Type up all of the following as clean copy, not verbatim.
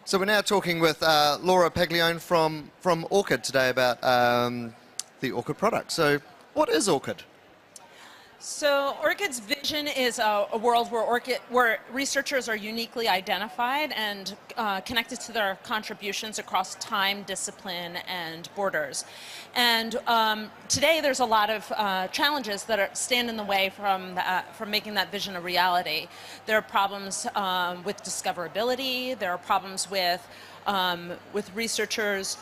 So we're now talking with Laura Paglione from ORCID today about the ORCID product. So what is ORCID? So ORCID's vision is a world where researchers are uniquely identified and connected to their contributions across time, discipline, and borders. And today there's a lot of challenges that stand in the way from making that vision a reality. There are problems with discoverability. There are problems with researchers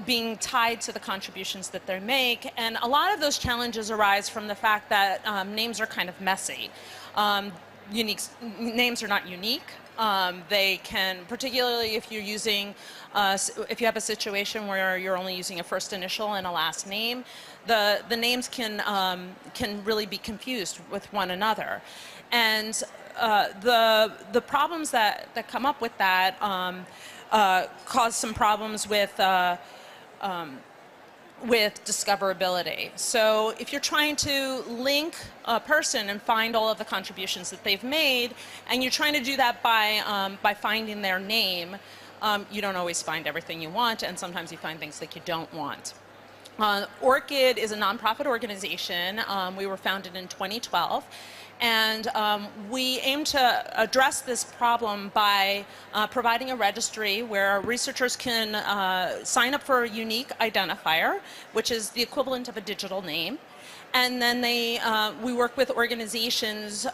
being tied to the contributions that they make, and a lot of those challenges arise from the fact that names are kind of messy. Names are not unique. They can, particularly if you're using, if you have a situation where you're only using a first initial and a last name, the names can really be confused with one another. And the problems that come up with that cause some problems with discoverability. So if you're trying to link a person and find all of the contributions that they've made, and you're trying to do that by finding their name, you don't always find everything you want, and sometimes you find things that you don't want. ORCID is a nonprofit organization. We were founded in 2012. And we aim to address this problem by providing a registry where researchers can sign up for a unique identifier, which is the equivalent of a digital name. And then we work with organizations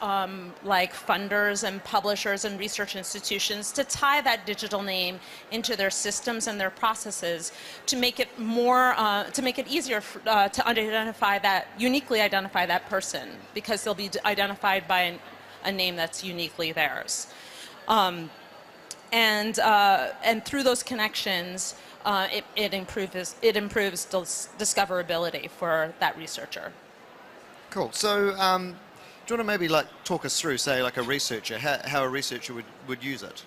like funders and publishers and research institutions to tie that digital name into their systems and their processes to make it easier to uniquely identify that person, because they'll be identified by a name that's uniquely theirs. And through those connections, it improves discoverability for that researcher. Cool. So do you want to maybe talk us through, say, like a researcher, how a researcher would use it?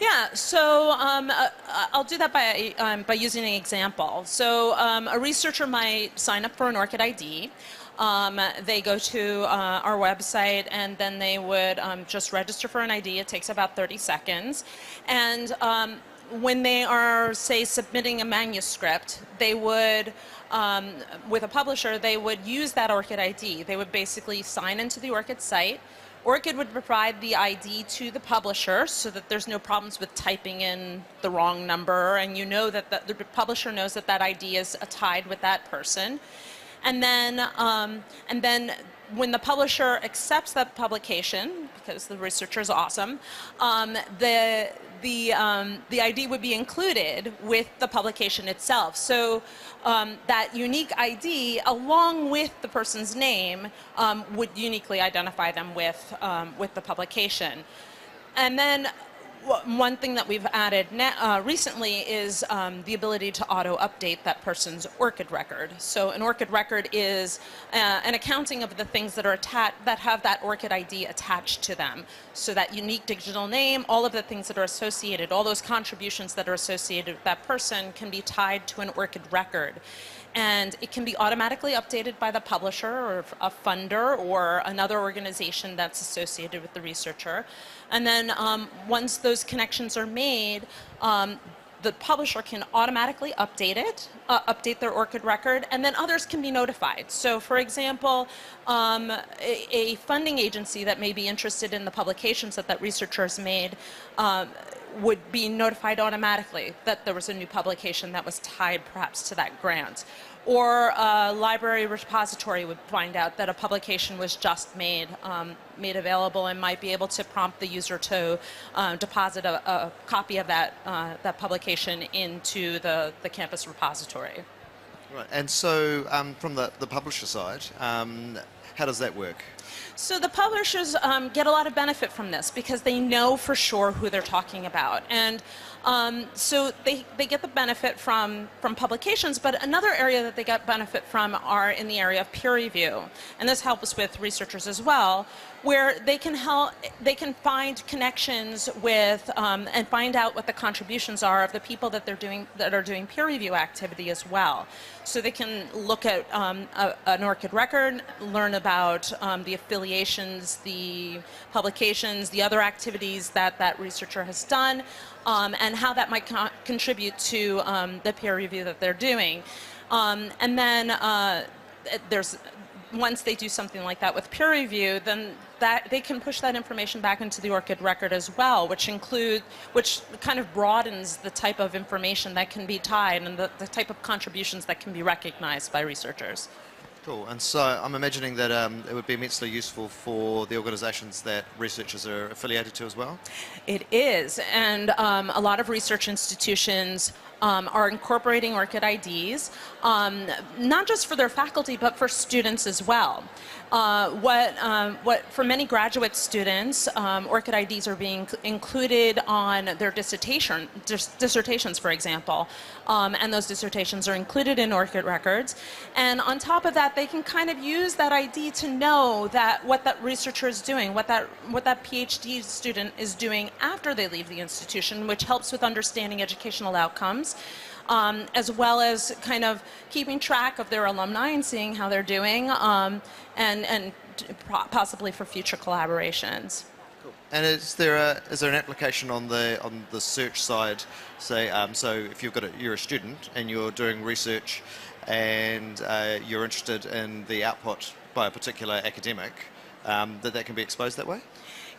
Yeah, so I'll do that by using an example. So a researcher might sign up for an ORCID ID. They go to our website, and then they would just register for an ID. It takes about 30 seconds. And when they are, say, submitting a manuscript, they would, with a publisher, they would use that ORCID ID. They would basically sign into the ORCID site. ORCID would provide the ID to the publisher so that there's no problems with typing in the wrong number, and you know that the publisher knows that that ID is tied with that person. And then when the publisher accepts that publication, because the researcher is awesome, the ID would be included with the publication itself. So that unique ID, along with the person's name, would uniquely identify them with the publication. And then one thing that we've added recently is the ability to auto-update that person's ORCID record. So an ORCID record is an accounting of the things that are that have that ORCID ID attached to them. So that unique digital name, all of the things that are associated, all those contributions that are associated with that person can be tied to an ORCID record. And it can be automatically updated by the publisher or a funder or another organization that's associated with the researcher. And then once those connections are made, the publisher can automatically update their ORCID record, and then others can be notified. So for example, a funding agency that may be interested in the publications that researcher has made would be notified automatically that there was a new publication that was tied perhaps to that grant. Or a library repository would find out that a publication was just made available and might be able to prompt the user to deposit a copy of that publication into the campus repository. Right, and so from the publisher side, how does that work? So the publishers get a lot of benefit from this because they know for sure who they're talking about. And so they get the benefit from publications, but another area that they get benefit from are in the area of peer review. And this helps with researchers as well, where they can find connections with and find out what the contributions are of the people that are doing peer review activity as well. So they can look at an ORCID record, learn about the affiliations, the publications, the other activities that that researcher has done, and how that might contribute to the peer review that they're doing. And then once they do something like that with peer review, then that they can push that information back into the ORCID record as well, which kind of broadens the type of information that can be tied and the type of contributions that can be recognized by researchers. Cool. And so I'm imagining that it would be immensely useful for the organizations that researchers are affiliated to as well? It is, and a lot of research institutions are incorporating ORCID IDs, not just for their faculty, but for students as well. For many graduate students, ORCID IDs are being included on their dissertations, for example, and those dissertations are included in ORCID records. And on top of that, they can kind of use that ID to know that what that researcher is doing, what that PhD student is doing after they leave the institution, which helps with understanding educational outcomes. As well as kind of keeping track of their alumni and seeing how they're doing, and possibly for future collaborations. Cool. And is there an application on the search side? Say, so if you're a student and you're doing research, and you're interested in the output by a particular academic, that can be exposed that way?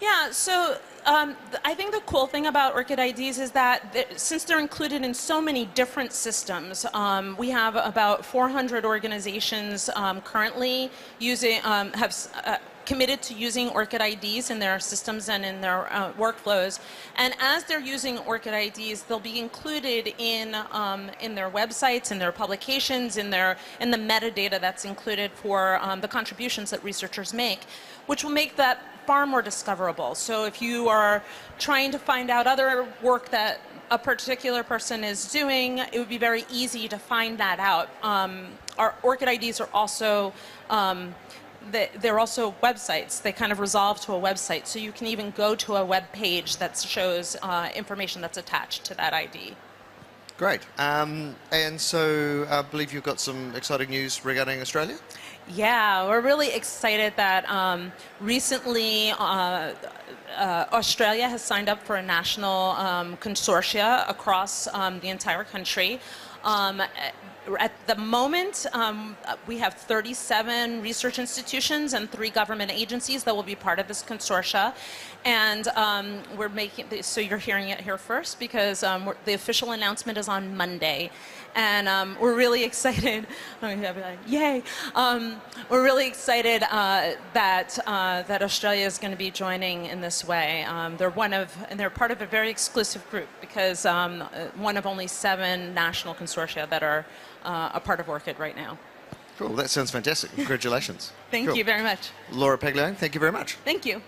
Yeah, so I think the cool thing about ORCID IDs is that since they're included in so many different systems, we have about 400 organizations currently committed to using ORCID IDs in their systems and in their workflows. And as they're using ORCID IDs, they'll be included in their websites, in their publications, in the metadata that's included for the contributions that researchers make, which will make that far more discoverable. So if you are trying to find out other work that a particular person is doing, it would be very easy to find that out. Our ORCID IDs are also they're also websites. They kind of resolve to a website, so you can even go to a web page that shows information that's attached to that ID. Great. And so I believe you've got some exciting news regarding Australia? Yeah, we're really excited that recently Australia has signed up for a national consortia across the entire country. At the moment, we have 37 research institutions and 3 government agencies that will be part of this consortia. And we're making, so you're hearing it here first, because the official announcement is on Monday. And we're really excited. Yay! We're really excited that Australia is going to be joining in this way. They're part of a very exclusive group, because one of only 7 national consortia that are a part of ORCID right now. Cool. That sounds fantastic. Congratulations. Thank you very much. Laura Paglione, thank you very much. Thank you.